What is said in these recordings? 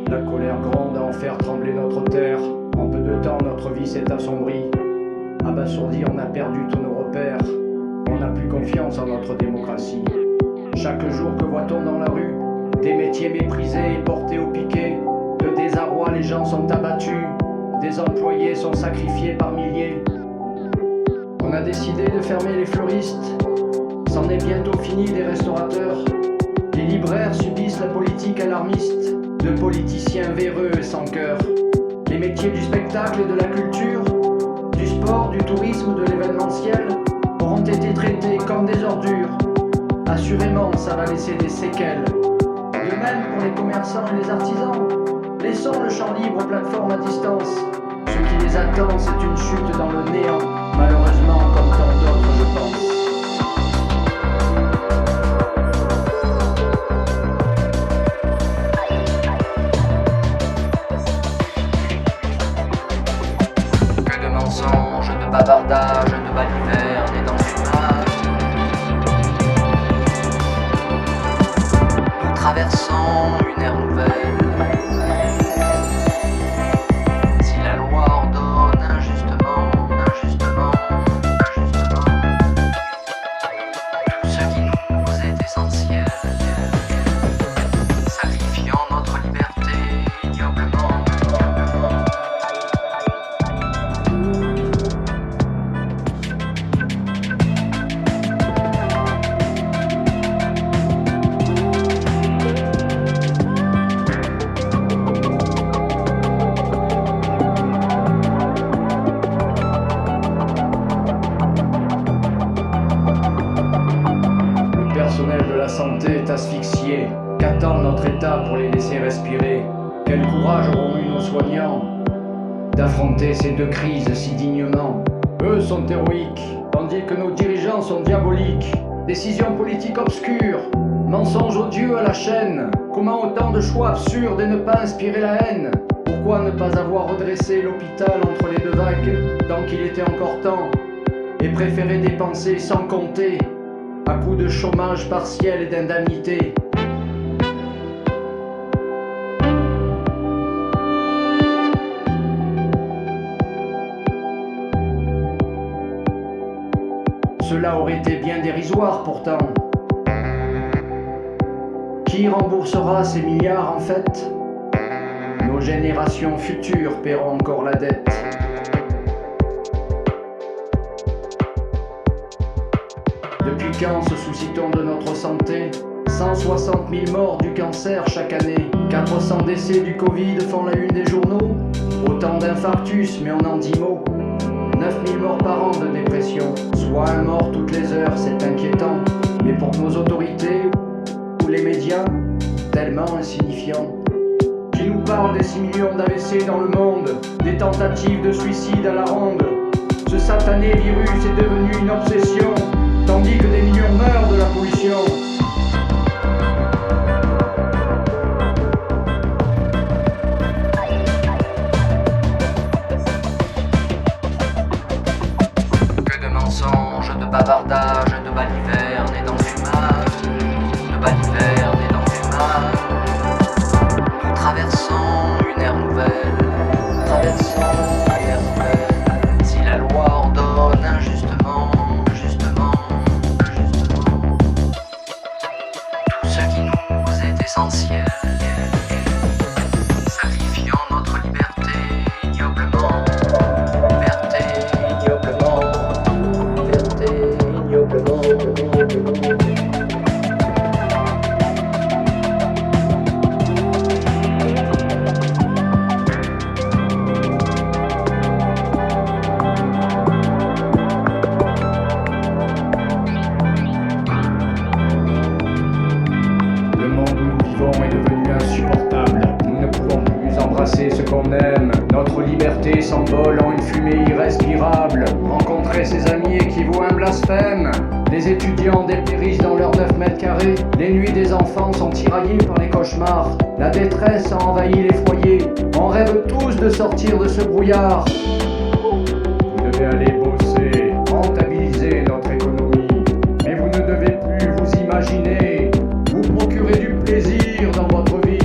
La colère gronde à en faire trembler notre terre. En peu de temps, notre vie s'est assombrie. Abasourdi, on a perdu tous nos repères. On n'a plus confiance en notre démocratie. Chaque jour, que voit-on dans la rue? Des métiers méprisés et portés au piquet. De désarroi, les gens sont abattus. Des employés sont sacrifiés par milliers. On a décidé de fermer les fleuristes. C'en est bientôt fini des restaurateurs. Les libraires subissent la politique alarmiste de politiciens véreux et sans cœur. Les métiers du spectacle et de la culture, du sport, du tourisme, de l'événementiel auront été traités comme des ordures. Assurément, ça va laisser des séquelles. De même pour les commerçants et les artisans. Laissons le champ libre aux plateformes à distance. Ce qui les attend, c'est une chute dans le néant. Malheureusement, comme tant d'autres, je pense. De bavardage, de baliverne et d'enfumage. Nous traversons une ère nouvelle. Si la loi ordonne injustement, tout ce qui nous est essentiel, sacrifiant notre liberté ignoblement. Le personnel de la santé est asphyxié. Qu'attend notre État pour les laisser respirer? Quel courage auront eu nos soignants d'affronter ces deux crises si dignement? Eux sont héroïques, tandis que nos dirigeants sont diaboliques. Décisions politiques obscures, mensonges odieux à la chaîne. Comment autant de choix absurdes et ne pas inspirer la haine? Pourquoi ne pas avoir redressé l'hôpital entre les deux vagues, tant qu'il était encore temps, et préférer dépenser sans compter, à coups de chômage partiel et d'indemnité? Cela aurait été bien dérisoire pourtant. Qui remboursera ces milliards en fait? Nos générations futures paieront encore la dette. Depuis quand se soucie-t-on de notre santé? 160 000 morts du cancer chaque année. 400 décès du Covid font la une des journaux. Autant d'infarctus, mais on en dit mot. 9 000 morts par an de dépression, soit un mort toutes les heures, c'est inquiétant. Mais pour nos autorités ou les médias, tellement insignifiants. Qui nous parle des 6 millions d'AVC dans le monde, des tentatives de suicide à la ronde? Ce satané virus est devenu une obsession, tandis que des millions meurent de la pollution. De bavardage, de baliverne et d'enfumage, de baliverne et d'enfumage. Nous traversons une ère nouvelle, si la loi ordonne injustement, tout ce qui nous est essentiel, sacrifiant notre liberté ignoblement. Ce qu'on aime, notre liberté s'envole en une fumée irrespirable. Rencontrer ses amis équivaut à un blasphème. Les étudiants dépérissent dans leurs 9 mètres carrés. Les nuits des enfants sont tiraillées par les cauchemars. La détresse a envahi les foyers. On rêve tous de sortir de ce brouillard. Vous devez aller bosser, rentabiliser notre économie. Mais vous ne devez plus vous imaginer, vous procurer du plaisir dans votre vie.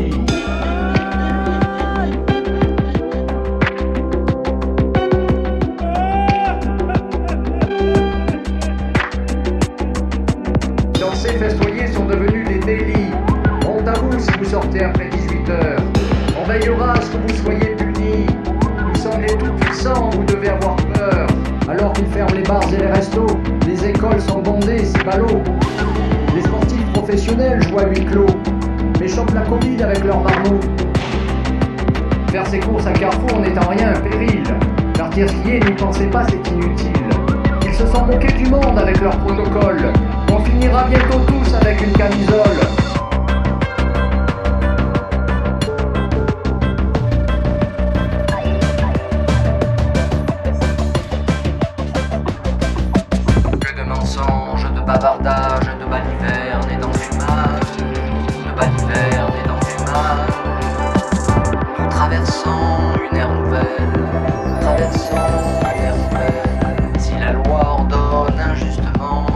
festoyer sont devenus des délits. Honte à vous si vous sortez après 18h. On veillera à ce que vous soyez punis. Nous sommes les tout-puissants, vous devez avoir peur. Alors qu'ils ferment les bars et les restos, les écoles sont bondées, c'est ballot. Les sportifs professionnels jouent à huis clos, mais chopent la Covid avec leurs marmots. Faire ses courses à Carrefour n'est en rien un péril. Partir skier, n'y pensez pas, c'est inutile. Ils se sont moqués du monde avec leur protocole. On finira bientôt tous avec une camisole. Que de mensonges, de bavardages, de balivernes et d'enfumage. De balivernes et d'enfumage. Nous traversons une ère nouvelle. Traversons une ère nouvelle. Si la loi ordonne injustement,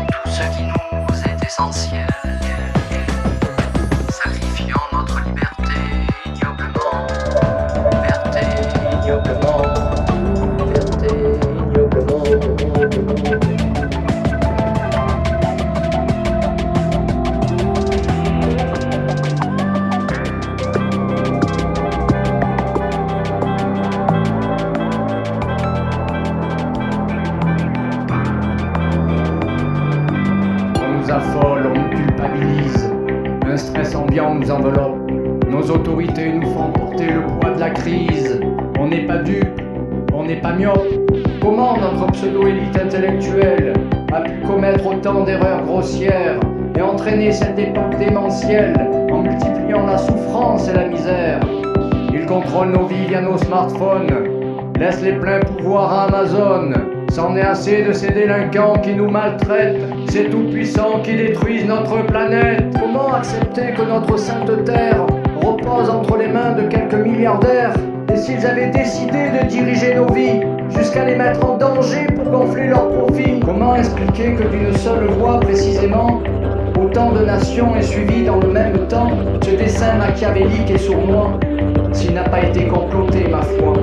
tout ce qui nous est essentiel, sacrifiant notre liberté ignoblement, liberté ignoblement, liberté ignoblement. Affole, on nous culpabilise. Un stress ambiant nous enveloppe. Nos autorités nous font porter le poids de la crise. On n'est pas dupe, on n'est pas myope. Comment notre pseudo-élite intellectuelle a pu commettre autant d'erreurs grossières et entraîner cette époque démentielle en multipliant la souffrance et la misère? Ils contrôlent nos vies via nos smartphones, laissent les pleins pouvoirs à Amazon. C'en est assez de ces délinquants qui nous maltraitent, ces tout-puissants qui détruisent notre planète. Comment accepter que notre sainte terre repose entre les mains de quelques milliardaires? Et s'ils avaient décidé de diriger nos vies jusqu'à les mettre en danger pour gonfler leurs profits? Comment expliquer que d'une seule voix précisément, autant de nations aient suivi dans le même temps ce dessein machiavélique et sournois, s'il n'a pas été comploté, ma foi?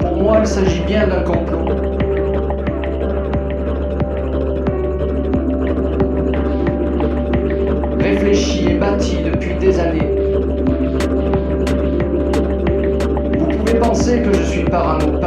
Pour moi, il s'agit bien d'un complot. Réfléchi et bâti depuis des années. Vous pouvez penser que je suis parano,